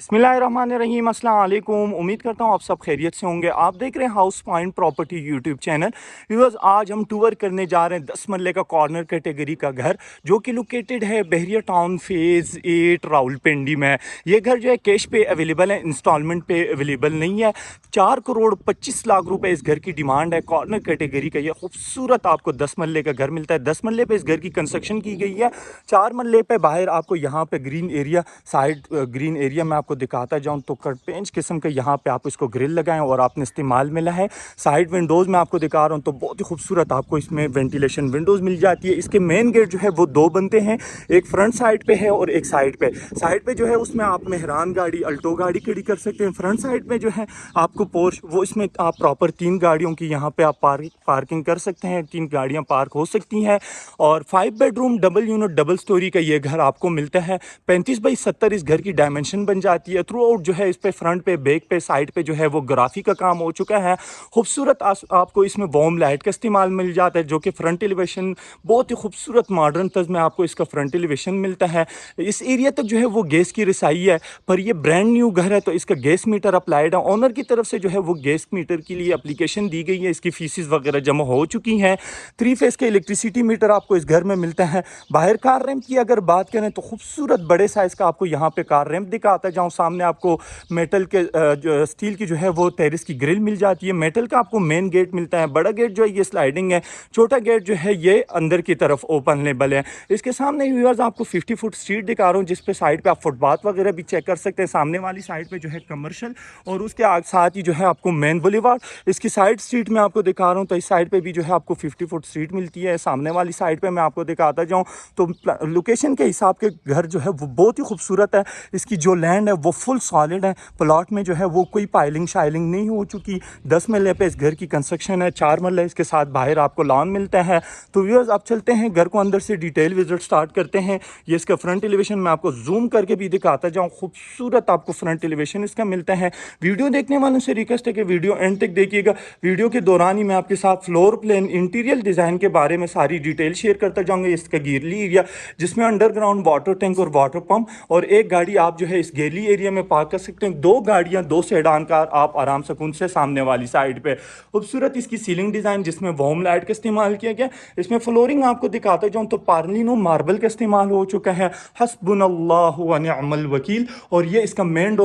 बिस्मिल्लाहिर्रहमानिर्रहीम, अस्सलाम वालेकुम। उम्मीद करता हूँ आप सब खैरियत से होंगे। आप देख रहे हैं house point property YouTube channel. Viewers, आज हम टूर करने जा रहे हैं 10 मरले का कॉर्नर कैटेगरी का घर, जो कि लोकेटेड है बहरिया टाउन फेज़ 8 रावलपिंडी में। ये घर जो है कैश पे अवेलेबल है, इंस्टॉलमेंट पे अवेलेबल नहीं है। 4 करोड़ 25 लाख रुपए इस घर की डिमांड है। कॉर्नर कैटेगरी का ये खूबसूरत आपको 10 मरले का घर मिलता है। 10 मरले पे इस घर की कंस्ट्रक्शन की गई है। 4 मरले पे बाहर आपको यहाँ पे green area, side green area में आपको दिखाता जाऊं तो कट पेंच किस्म के यहाँ पे आप इसको ग्रिल लगाएं और आपने इस्तेमाल मिला है। साइड विंडोज़ में आपको दिखा रहा हूँ तो बहुत ही खूबसूरत आपको इसमें वेंटिलेशन विंडोज़ मिल जाती है। इसके मेन गेट जो है वो 2 बनते हैं, एक फ्रंट साइड पे है और एक साइड पे। साइड पे जो है उसमें आप मेहरान गाड़ी, अल्टो गाड़ी खड़ी कर सकते हैं। फ्रंट साइड में जो है आपको पोर्श, वो इसमें आप प्रॉपर 3 गाड़ियों की यहाँ पे आप पार्किंग कर सकते हैं। 3 गाड़ियाँ पार्क हो सकती हैं। और 5 bedroom double unit double storey का ये घर आपको मिलता है। 35 बाई 70 इस घर की डायमेंशन बन जाती है। थ्रू आउट जो है इस पे फ्रंट पे, बैक पे, साइड पे जो है वो ग्राफी का काम हो चुका है। खूबसूरत आपको इसमें वॉर्म लाइट का इस्तेमाल मिल जाता है, जो कि फ्रंट एलिवेशन बहुत ही खूबसूरत मॉडर्न तर्ज में आपको इसका फ्रंट एलिवेशन मिलता है। इस एरिया तक जो है वो गैस की रसाई है, पर ये ब्रांड न्यू घर है तो इसका गैस मीटर अप्लाइड है। ऑनर की तरफ से जो है वो गैस मीटर के लिए एप्लीकेशन दी गई है, इसकी फीसिस वगैरह जमा हो चुकी हैं। 3 फेस के इलेक्ट्रिसिटी मीटर आपको इस घर में मिलता है। बाहर कार रैंप की अगर बात करें तो खूबसूरत बड़े साइज का आपको यहाँ पे कार रैंप दिखाता जाऊँ। सामने आपको मेटल के जो स्टील की जो है वो टेरेस की ग्रिल मिल जाती है। मेटल का आपको मेन गेट मिलता है। बड़ा गेट जो है ये स्लाइडिंग है, छोटा गेट जो है ये अंदर की तरफ ओपनेबल है। इसके सामने व्यूअर्स आपको 50 फुट स्ट्रीट दिखा रहा हूँ, जिस पे साइड पे आप फुटपाथ वगैरह भी चेक कर सकते हैं। सामने वाली साइड पे जो है कमर्शियल और उसके साथ ही जो है आपको मेन बुलेवार्ड। इसकी साइड स्ट्रीट में आपको दिखा रहा हूँ तो इस साइड पे भी जो है आपको 50 फुट स्ट्रीट मिलती है। सामने वाली साइड पे मैं आपको दिखाता जाऊँ तो लोकेशन के हिसाब के घर जो है वो बहुत ही खूबसूरत है। इसकी जो लैंड है वो फुल सॉलिड है। प्लॉट में जो है वो कोई पाइलिंग शाइलिंग नहीं हो चुकी। 10 मरले पे इस घर की कंस्ट्रक्शन है। 4 मरले इसके साथ बाहर आपको लॉन मिलता है। तो व्यूअर्स, आप चलते हैं घर को अंदर से डिटेल विजिट स्टार्ट करते हैं। ये इसका फ्रंट एलिवेशन मैं आपको जूम करके भी दिखाता जाऊँ। खूबसूरत आपको फ्रंट एलिवेशन इसका मिलता है। वीडियो देखने वालों से रिक्वेस्ट है कि वीडियो एंड तक देखिएगा। वीडियो के दौरान ही मैं आपके साथ फ्लोर प्लान, इंटीरियर डिज़ाइन के बारे में सारी डिटेल शेयर करता जाऊँगा। इसका गैलरी एरिया जिसमें अंडरग्राउंड वाटर टैंक और वाटर पंप और एक गाड़ी आप जो है इस गैलरी एरिया में पार्क कर सकते हैं। 2 गाड़ियां, 2 सेडान कार आप आराम सुकून से सामने वाली साइड पे। खूबसूरत इसकी सीलिंग डिज़ाइन जिसमें वॉर्म लाइट का इस्तेमाल किया गया। इसमें फ्लोरिंग आपको दिखाता जाऊँ तो पार्लिनो मार्बल का इस्तेमाल हो चुका है। हस्बुनल्लाहु व निअमल वकील। और ये इसका मेन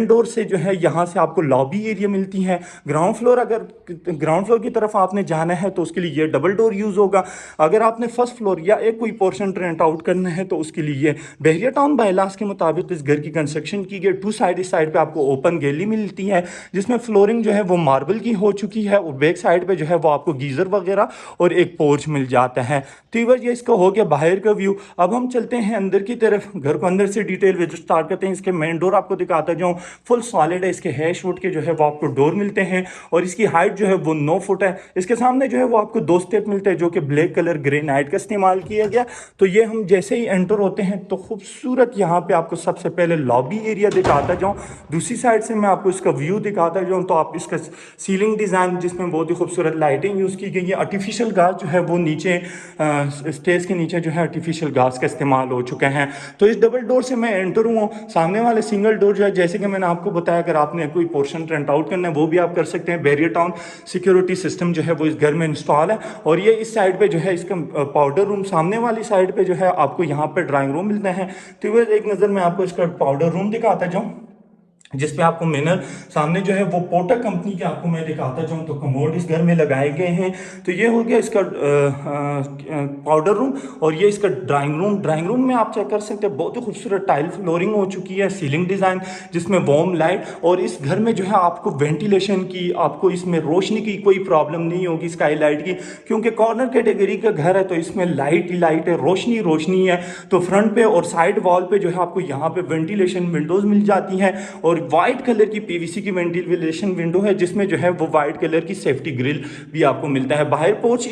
डोर से जो है यहाँ से आपको लॉबी एरिया मिलती है। ग्राउंड फ्लोर की तरफ आपने जाना है तो उसके लिए ये डबल डोर यूज़ होगा। अगर आपने फर्स्ट फ्लोर या एक कोई पोर्शन रेंट आउट करना है तो उसके लिए बहरिया टाउन बायलास के मुताबिक इस घर की कंस्ट्रक्शन की गई। 2 साइड, इस साइड पे आपको ओपन गैलरी मिलती है जिसमें फ्लोरिंग जो है वो मार्बल की हो चुकी है और बैक साइड पे जो है वो आपको गीजर वगैरह और एक पोर्च मिल जाता है। तो ये इसका हो गया बाहर का व्यू। अब हम चलते हैं अंदर की तरफ। घर को अंदर से डिटेल विजिट स्टार्ट करते हैं। इसके मेन डोर आपको दिखाता जाऊँ, फुल सॉलिड है। इसके हैश वुड के जो है वो आपको डोर मिलते हैं और इसकी हाइट जो है वो 9 फुट है। इसके सामने जो है वो आपको 2 स्टेप मिलते हैं जो कि ब्लैक कलर ग्रेनाइट का इस्तेमाल किया गया। तो ये हम जैसे ही एंटर होते हैं तो खूबसूरत यहाँ पे आपको सबसे पहले लॉबी एरिया दिखाता जाऊँ। दूसरी साइड से मैं आपको इसका व्यू दिखाता जाऊँ तो आप इसका सीलिंग डिज़ाइन जिसमें बहुत ही खूबसूरत लाइटिंग यूज़ की गई है। आर्टिफिशियल घास जो है वो नीचे स्टेज के नीचे जो है आर्टिफिशियल घास का इस्तेमाल हो चुका है। तो इस डबल डोर से मैं एंटर हुआ। सामने वाले सिंगल डोर जो है, जैसे कि मैंने आपको बताया, अगर आपने कोई पोर्शन रेंट आउट करना है वो भी आप कर सकते हैं। बहरिया टाउन सिक्योरिटी सिस्टम जो है वो इस घर में इंस्टॉल है। और ये इस साइड पे जो है इसका पाउडर रूम, सामने वाली साइड पे जो है आपको यहाँ पे ड्राइंग रूम मिलता है। तो एक नज़र मैं आपको इसका पाउडर रूम दिखाता जाऊँ जिसपे आपको मिनर सामने जो है वो पोटर कंपनी के आपको मैं दिखाता जाऊँ तो कमोड इस घर में लगाए गए हैं। तो ये हो गया इसका पाउडर रूम और ये इसका ड्राइंग रूम में आप चेक कर सकते हैं बहुत ही खूबसूरत टाइल फ्लोरिंग हो चुकी है। सीलिंग डिज़ाइन जिसमें वार्म लाइट और इस घर में जो है आपको वेंटिलेशन की, आपको इसमें रोशनी की कोई प्रॉब्लम नहीं होगी, स्काई लाइट की, क्योंकि कॉर्नर कैटेगरी का घर है तो इसमें लाइट ही लाइट है, रोशनी है। तो फ्रंट पे और साइड वॉल पे जो है आपको यहाँ पे वेंटिलेशन विंडोज़ मिल जाती हैं और और वाइट कलर की पीवीसी की वेंटिलेशन विंडो है जिसमें जो है वो वाइट कलर की सेफ्टी ग्रिल भी आपको मिलता है। बाहर पोर्च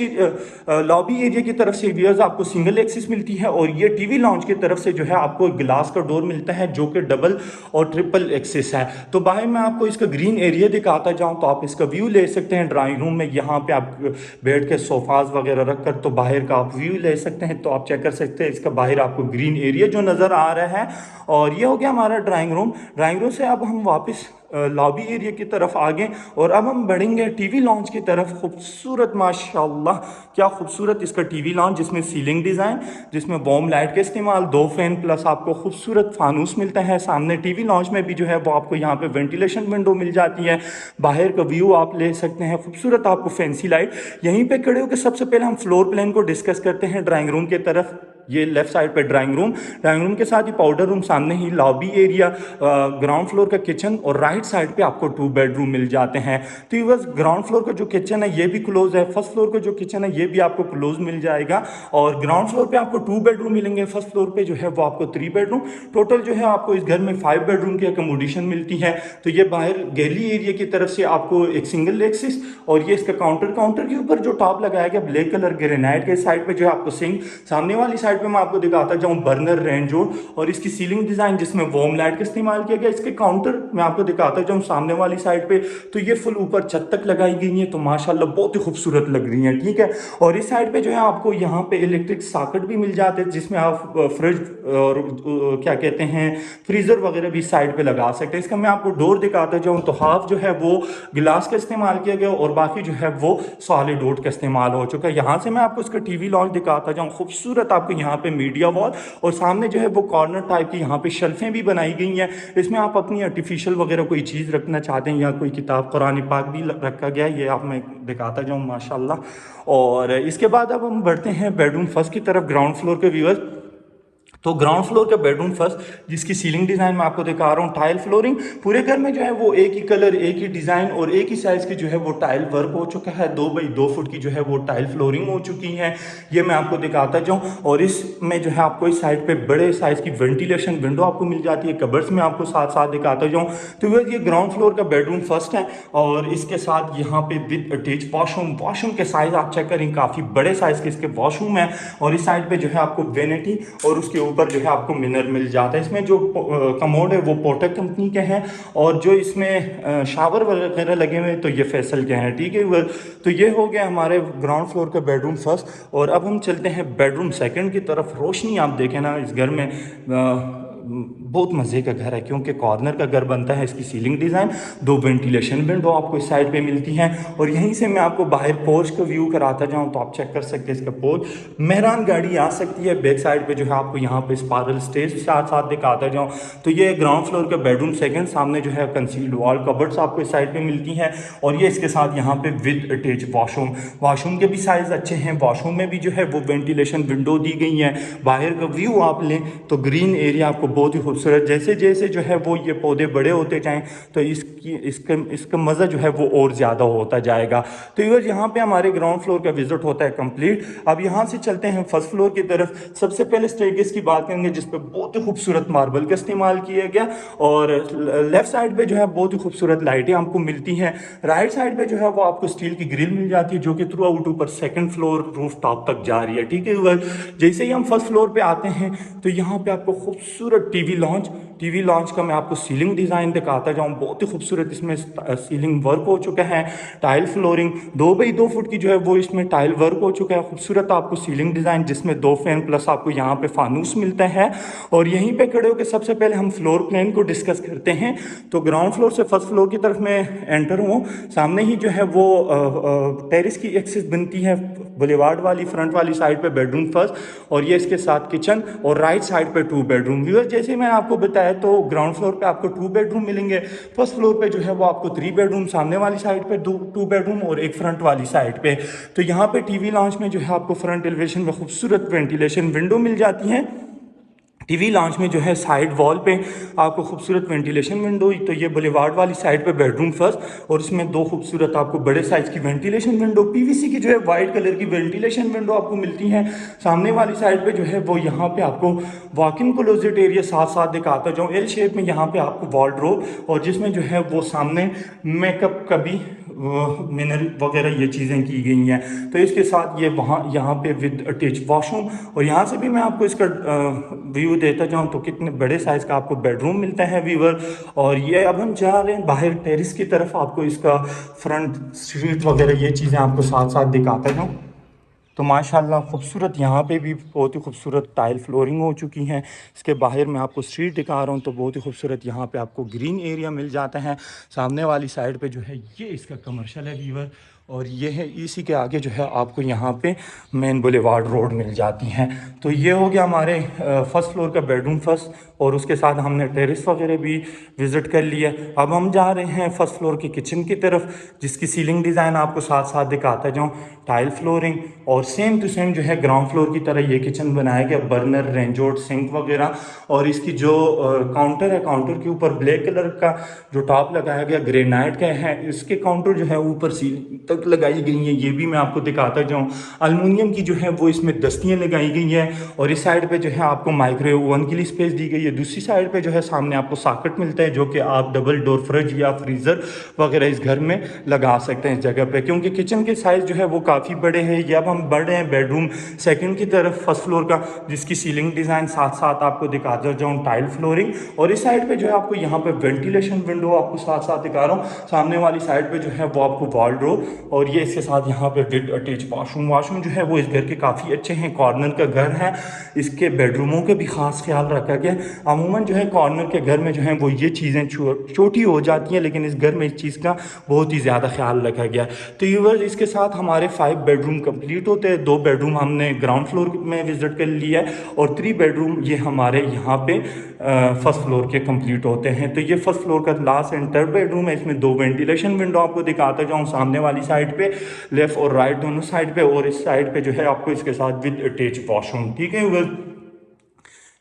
लॉबी एरिया की तरफ से व्यूअर्स आपको सिंगल एक्सिस मिलती है और ये टीवी लॉन्च की तरफ से जो है आपको ग्लास का डोर मिलता है जो कि डबल और ट्रिपल एक्सिस है। तो बाहर मैं आपको इसका ग्रीन एरिया दिखाता जाऊं तो आप इसका व्यू ले सकते हैं ड्राइंग रूम में। यहाँ पे आप बैठ के सोफाज वगैरह रख कर तो बाहर का आप व्यू ले सकते हैं। तो आप चेक कर सकते हैं इसका बाहर आपको ग्रीन एरिया जो नज़र आ रहा है। और ये हो गया हमारा ड्राइंग रूम। ड्राइंग रूम से अब हम वापस लॉबी एरिया की तरफ आ गए और अब हम बढ़ेंगे टीवी लॉन्च की तरफ। खूबसूरत माशाल्लाह क्या खूबसूरत इसका टीवी लॉन्च, जिसमें सीलिंग डिज़ाइन, जिसमें वॉर्म लाइट का इस्तेमाल, 2 फैन प्लस आपको खूबसूरत फानूस मिलता है। सामने टीवी लॉन्च में भी जो है वो आपको यहाँ पे वेंटिलेशन विंडो मिल जाती है। बाहर का व्यू आप ले सकते हैं, खूबसूरत आपको फैंसी लाइट। यहीं पर खड़े होकर सबसे पहले हम फ्लोर प्लान को डिस्कस करते हैं ड्राइंग रूम की तरफ। ये लेफ्ट साइड पे ड्राइंग रूम के साथ ही पाउडर रूम, सामने ही लॉबी एरिया, ग्राउंड फ्लोर का किचन और राइट साइड पे आपको 2 बेडरूम मिल जाते हैं। तो ये बस ग्राउंड फ्लोर का जो किचन है ये भी क्लोज है, फर्स्ट फ्लोर का जो किचन है ये भी आपको क्लोज मिल जाएगा। और ग्राउंड फ्लोर पे आपको 2 बेडरूम मिलेंगे, फर्स्ट फ्लोर पे जो है वो आपको 3 बेडरूम। टोटल जो है आपको इस घर में 5 बेडरूम की अकोमोडेशन मिलती है। तो ये बाहर गैलरी एरिया की तरफ से आपको एक सिंगल एक्सिस और ये इसका काउंटर के ऊपर जो टॉप लगाया गया ब्लैक कलर ग्रेनाइट के साइड पे जो है आपको सिंक, सामने वाली साइड पे मैं आपको दिखाता जाऊं बर्नर रेंज और इसकी सीलिंग डिजाइन जिसमें वॉर्म लाइट का इस्तेमाल किया गया। इसके काउंटर मैं आपको दिखाता जाऊं सामने वाली साइड पे, तो ये फुल ऊपर छत तक लगाई गई है, तो माशाल्लाह बहुत ही खूबसूरत लग रही है। ठीक है, और इस साइड पे जो है आपको यहाँ पे इलेक्ट्रिक सॉकेट भी मिल जाते हैं जिसमें आप फ्रिज और क्या कहते हैं फ्रीजर वगैरह भी साइड पे लगा सकते हैं। इसका मैं आपको डोर दिखाता जाऊं तो हाफ जो है वो ग्लास का इस्तेमाल किया गया और बाकी जो है वो सॉलिड वुड का इस्तेमाल हो चुका है। यहाँ से मैं आपको इसका टीवी लॉन्च दिखाता जाऊँ, खूबसूरत आपको यहाँ पे मीडिया वॉल और सामने जो है वो कॉर्नर टाइप की यहाँ पे शेल्फें भी बनाई गई हैं। इसमें आप अपनी आर्टिफिशियल वगैरह कोई चीज़ रखना चाहते हैं या कोई किताब कुरान पाक भी रखा गया है, ये आप मैं दिखाता जाऊँ माशाल्लाह। और इसके बाद अब हम बढ़ते हैं बेडरूम फर्स्ट की तरफ, ग्राउंड फ्लोर के व्यूअर्स। तो ग्राउंड फ्लोर का बेडरूम फर्स्ट जिसकी सीलिंग डिज़ाइन मैं आपको दिखा रहा हूँ, टाइल फ्लोरिंग पूरे घर में जो है वो एक ही कलर, एक ही डिज़ाइन और एक ही साइज़ की जो है वो टाइल वर्क हो चुका है। 2 बाई 2 फुट की जो है वो टाइल फ्लोरिंग हो चुकी है, ये मैं आपको दिखाता जाऊँ। और इसमें जो है आपको इस साइड पे बड़े साइज़ की वेंटिलेशन विंडो आपको मिल जाती है, कबर्ड्स में आपको साथ साथ दिखाता जाऊँ। तो ये ग्राउंड फ्लोर का बेडरूम फर्स्ट है और इसके साथ यहाँ पे विद अटैच वॉशरूम के साइज़ आप चेक करें, काफ़ी बड़े साइज़ के इसके वॉशरूम है। और इस साइड पे जो है आपको वेनिटी और उसके ऊपर जो है आपको मिनर मिल जाता है। इसमें जो कमोड है वो पोर्टक कंपनी के हैं और जो इसमें शावर वगैरह लगे हुए हैं तो ये फैसल के हैं। ठीक है, तो ये हो गया हमारे ग्राउंड फ्लोर का बेडरूम फर्स्ट। और अब हम चलते हैं बेडरूम सेकंड की तरफ। रोशनी आप देखें ना, इस घर में बहुत मज़े का घर है क्योंकि कॉर्नर का घर बनता है। इसकी सीलिंग डिज़ाइन, 2 वेंटिलेशन विंडो आपको इस साइड पे मिलती हैं। और यहीं से मैं आपको बाहर पोर्च का व्यू कराता जाऊं तो आप चेक कर सकते हैं इसका पोर्च। मेहरान गाड़ी आ सकती है, बैक साइड पे जो है आपको यहाँ पे स्पाइरल स्टेज साथ साथ दिखाता जाऊँ। तो ये ग्राउंड फ्लोर का बेडरूम सेकेंड, सामने जो है कंसील्ड वॉल कबर्ड्स आपको इस साइड पर मिलती हैं। और ये इसके साथ यहाँ पे विद अटैच वॉशरूम के भी साइज़ अच्छे हैं। वॉशरूम में भी जो है वो वेंटिलेशन विंडो दी गई है। बाहर का व्यू आप लें तो ग्रीन एरिया आपको बहुत ही खूबसूरत, जैसे जैसे जो है वो ये पौधे बड़े होते जाएं तो इसका मज़ा जो है वो और ज़्यादा होता जाएगा। तो यहाँ पे हमारे ग्राउंड फ्लोर का विजिट होता है कंप्लीट। अब यहाँ से चलते हैं फर्स्ट फ्लोर की तरफ। सबसे पहले स्टेयरकेस की बात करेंगे जिस पे बहुत ही खूबसूरत मार्बल का इस्तेमाल किया गया और लेफ्ट साइड पे जो है बहुत ही खूबसूरत लाइटें आपको मिलती हैं। राइट साइड पे जो है वो आपको स्टील की ग्रिल मिल जाती है जो कि थ्रू आउट ऊपर सेकंड फ्लोर रूफ टॉप तक जा रही है। ठीक है, जैसे ही हम फर्स्ट फ्लोर पे आते हैं तो यहाँ पे आपको खूबसूरत टीवी लॉन्च का मैं आपको सीलिंग डिज़ाइन दिखाता जाऊँ। बहुत ही खूबसूरत इसमें सीलिंग वर्क हो चुका है। टाइल फ्लोरिंग 2 बाई 2 फुट की जो है वो इसमें टाइल वर्क हो चुका है। खूबसूरत आपको सीलिंग डिज़ाइन जिसमें 2 फैन प्लस आपको यहाँ पे फानूस मिलता है। और यहीं पे खड़े होकर सबसे पहले हम फ्लोर प्लान को डिस्कस करते हैं। तो ग्राउंड फ्लोर से फर्स्ट फ्लोर की तरफ मैं एंटर हूँ। सामने ही जो है वो टेरिस की एक्सेस बनती है, बुलेवार्ड वाली फ्रंट वाली साइड पे बेडरूम फर्स्ट और ये इसके साथ किचन और राइट साइड पे 2 बेडरूम। व्यूअर्स जैसे मैंने आपको बताया तो ग्राउंड फ्लोर पे आपको 2 बेडरूम मिलेंगे, फर्स्ट फ्लोर पे जो है वो आपको 3 बेडरूम, सामने वाली साइड पे 2 बेडरूम और एक फ्रंट वाली साइड पे। तो यहाँ पे टीवी लॉन्च में जो है आपको फ्रंट एलिवेशन में खूबसूरत वेंटिलेशन विंडो मिल जाती है। टीवी लॉन्च में जो है साइड वॉल पे आपको खूबसूरत वेंटिलेशन विंडो, तो ये बुलेवार्ड वाली साइड पे बेडरूम फर्स्ट, और इसमें दो खूबसूरत आपको बड़े साइज़ की वेंटिलेशन विंडो, पीवीसी की जो है वाइट कलर की वेंटिलेशन विंडो आपको मिलती है। सामने वाली साइड पे जो है वो यहाँ पे आपको वॉक इन क्लोजेट एरिया साथ साथ दिखाता जाऊँ, एल शेप में यहाँ पे आपको वार्डरोब, और जिसमें जो है वो सामने मेकअप का भी मिनरल वगैरह ये चीज़ें की गई हैं। तो इसके साथ ये वहाँ यहाँ पे विद अटैच वॉशरूम, और यहाँ से भी मैं आपको इसका व्यू देता जाऊँ तो कितने बड़े साइज़ का आपको बेडरूम मिलता है व्यूवर। और ये अब हम जा रहे हैं बाहर टेरिस की तरफ, आपको इसका फ्रंट स्ट्रीट वगैरह ये चीज़ें आपको साथ साथ दिखाता जाऊँ। तो माशाल्लाह खूबसूरत यहाँ पे भी बहुत ही खूबसूरत टाइल फ्लोरिंग हो चुकी हैं। इसके बाहर मैं आपको स्ट्रीट दिखा रहा हूँ तो बहुत ही खूबसूरत यहाँ पे आपको ग्रीन एरिया मिल जाता है। सामने वाली साइड पे जो है ये इसका कमर्शियल है व्यूवर, और ये है इसी के आगे जो है आपको यहाँ पे मेन बुलेवार्ड रोड मिल जाती हैं। तो ये हो गया हमारे फर्स्ट फ्लोर का बेडरूम फर्स्ट, और उसके साथ हमने टेरेस वगैरह भी विज़िट कर लिया। अब हम जा रहे हैं फर्स्ट फ्लोर की किचन की तरफ, जिसकी सीलिंग डिज़ाइन आपको साथ साथ दिखाता जाऊँ, टाइल फ्लोरिंग, और सेम टू सेम जो है ग्राउंड फ्लोर की तरह ये किचन बनाया गया, बर्नर, रेंजोट, सिंक वगैरह। और इसकी जो काउंटर है, काउंटर के ऊपर ब्लैक कलर का जो टॉप लगाया गया ग्रेनाइट का है। इसके काउंटर जो है ऊपर सीलिंग तक लगाई गई हैं, ये भी मैं आपको दिखाता जाऊँ। एल्युमिनियम की जो है वो इसमें दस्तियाँ लगाई गई हैं, और इस साइड पे जो है आपको माइक्रोवेव ओवन के लिए स्पेस दी गई है। दूसरी साइड पे जो है सामने आपको सॉकेट मिलता है, जो कि आप डबल डोर फ्रिज या फ्रीज़र वगैरह इस घर में लगा सकते हैं इस जगह पे, क्योंकि किचन के साइज़ जो है वो काफ़ी बड़े हैं। ये अब हम बढ़ रहे हैं बेडरूम सेकंड की तरफ फर्स्ट फ्लोर का, जिसकी सीलिंग डिज़ाइन साथ साथ आपको दिखाता जाऊँ, टाइल फ्लोरिंग, और इस साइड पे जो है आपको यहाँ पे वेंटिलेशन विंडो आपको साथ साथ दिखा रहा हूँ। सामने वाली साइड पे जो है वो आपको वार्डरोब, और ये इसके साथ यहाँ पे विद अटैच वाशरूम जो है वो इस घर के काफ़ी अच्छे हैं। कॉर्नर का घर है, इसके बेडरूमों के भी खास ख्याल रखा गया। अमूमन जो है कॉर्नर के घर में जो है वो ये चीज़ें छोटी हो जाती हैं, लेकिन इस घर में इस चीज़ का बहुत ही ज़्यादा ख्याल रखा गया। तो व्यूअर्स, इसके साथ हमारे 5 बेडरूम कंप्लीट होते हैं। 2 बेडरूम हमने ग्राउंड फ्लोर में विजिट कर लिया है, और 3 बेडरूम ये हमारे यहाँ पे फर्स्ट फ्लोर के कंप्लीट होते हैं। तो ये फर्स्ट फ्लोर का लास्ट एंड थर्ड बेडरूम है। इसमें 2 वेंटिलेशन विंडो आपको दिखाता जाऊँ, सामने वाली साइड पे लेफ्ट और राइट दोनों साइड पे, और इस साइड पे जो है आपको इसके साथ विद अटैच वॉशरूम। ठीक है व्यूअर्स,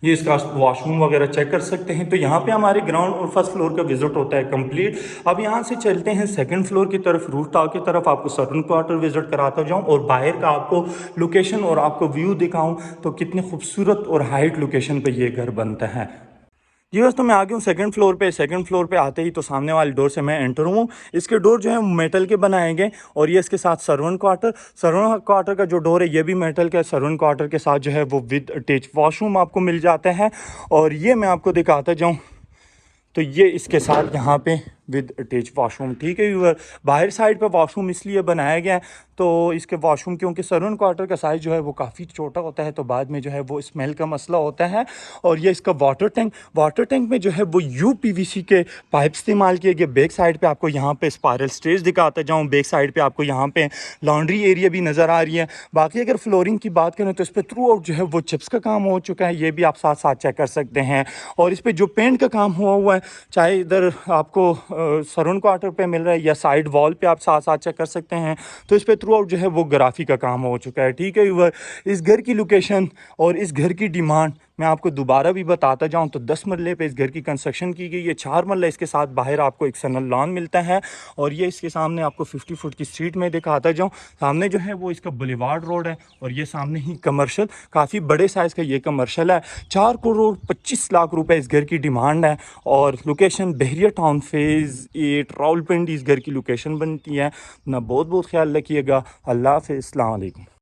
ये इसका वॉशरूम वगैरह चेक कर सकते हैं। तो यहाँ पे हमारे ग्राउंड और फर्स्ट फ्लोर का विजिट होता है कंप्लीट। अब यहाँ से चलते हैं सेकंड फ्लोर की तरफ, रूफ टॉप की तरफ, आपको सर्वेंट क्वार्टर विजिट कराता जाऊँ और बाहर का आपको लोकेशन और आपको व्यू दिखाऊँ, तो कितने खूबसूरत और हाइट लोकेशन पे ये घर बनता है। जी बस, तो मैं आ गया हूँ सेकंड फ्लोर पे। सेकंड फ्लोर पे आते ही तो सामने वाली डोर से मैं एंटर हूँ। इसके डोर जो है मेटल के बनाए गए, और ये इसके साथ सर्वेंट क्वार्टर का जो डोर है ये भी मेटल का है। सर्वेंट क्वार्टर के साथ जो है वो विद अटैच वॉशरूम आपको मिल जाता है, और ये मैं आपको दिखाता जाऊँ तो ये इसके साथ यहाँ पे विद अटैच वॉशरूम। ठीक है व्यूअर, बाहर साइड पे वॉशरूम इसलिए बनाया गया है, तो इसके वॉशरूम क्योंकि सर्वेंट क्वार्टर का साइज़ जो है वो काफ़ी छोटा होता है, तो बाद में जो है वो स्मेल का मसला होता है। और ये इसका वाटर टैंक में जो है वो UPVC के पाइप इस्तेमाल किए गए। बैक साइड पे आपको यहाँ पे स्पायरल स्टेज दिखाता जाऊँ, बैक साइड पे आपको यहाँ पे लॉन्ड्री एरिया भी नज़र आ रही है। बाकी अगर फ्लोरिंग की बात करें तो इस पर थ्रू आउट जो है वो चिप्स का काम हो चुका है, ये भी आप साथ साथ चेक कर सकते हैं। और इस पर जो पेंट का काम हुआ है, चाहे इधर आपको सर्वेंट क्वार्टर पे मिल रहा है या साइड वॉल पे आप साथ साथ चेक कर सकते हैं, तो इस पे थ्रू आउट जो है वो ग्राफी का काम हो चुका है। ठीक है व्यूअर, इस घर की लोकेशन और इस घर की डिमांड मैं आपको दोबारा भी बताता जाऊं तो 10 मरले पे इस घर की कंस्ट्रक्शन की गई है। 4 मरला इसके साथ बाहर आपको एक सनल लॉन मिलता है, और ये इसके सामने आपको 50 फुट की स्ट्रीट में दिखाता जाऊं। सामने जो है वो इसका बुलेवार्ड रोड है, और ये सामने ही कमर्शियल, काफ़ी बड़े साइज़ का ये कमर्शियल है। 4 करोड़ 25 लाख रुपए इस घर की डिमांड है, और लोकेशन बहरिया टाउन फेज़ 8 रावलपिंडी इस घर की लोकेशन बनती है। ना बहुत बहुत ख्याल रखिएगा। अल्लाह हाफ़िज़, अस्सलाम वालेकुम।